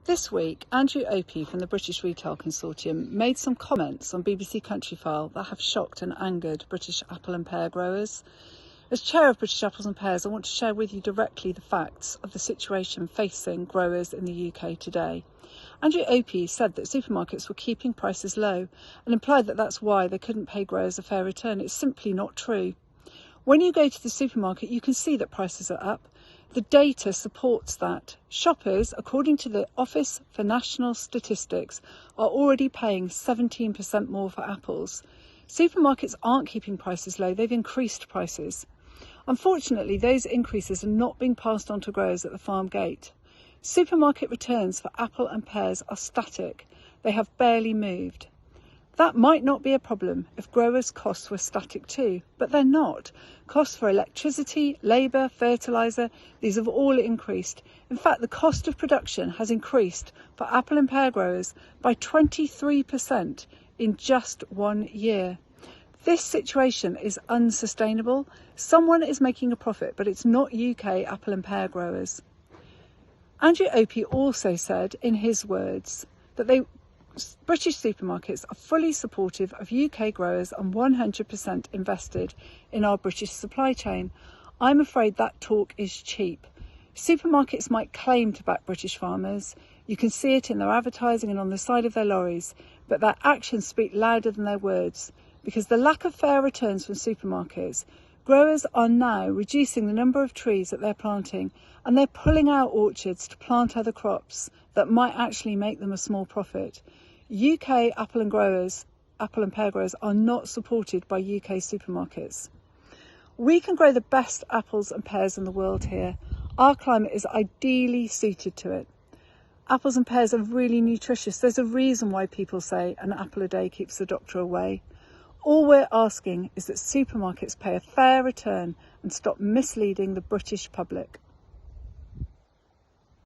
This week, Andrew Opie from the British Retail Consortium made some comments on BBC Countryfile that have shocked and angered British apple and pear growers. As chair of British Apples and Pears, I want to share with you directly the facts of the situation facing growers in the UK today. Andrew Opie said that supermarkets were keeping prices low and implied that that's why they couldn't pay growers a fair return. It's simply not true. When you go to the supermarket, you can see that prices are up. The data supports that. Shoppers, according to the Office for National Statistics, are already paying 17% more for apples. Supermarkets aren't keeping prices low, they've increased prices. Unfortunately, those increases are not being passed on to growers at the farm gate. Supermarket returns for apple and pears are static. They have barely moved. That might not be a problem if growers' costs were static too, but they're not. Costs for electricity, labour, fertiliser, these have all increased. In fact, the cost of production has increased for apple and pear growers by 23% in just 1 year. This situation is unsustainable. Someone is making a profit, but it's not UK apple and pear growers. Andrew Opie also said, in his words, that British supermarkets are fully supportive of UK growers and 100% invested in our British supply chain. I'm afraid that talk is cheap. Supermarkets might claim to back British farmers. You can see it in their advertising and on the side of their lorries, but their actions speak louder than their words. Because the lack of fair returns from supermarkets, growers are now reducing the number of trees that they're planting, and they're pulling out orchards to plant other crops that might actually make them a small profit. UK apple and pear growers are not supported by UK supermarkets. We can grow the best apples and pears in the world here. Our climate is ideally suited to it. Apples and pears are really nutritious. There's a reason why people say an apple a day keeps the doctor away. All we're asking is that supermarkets pay a fair return and stop misleading the British public.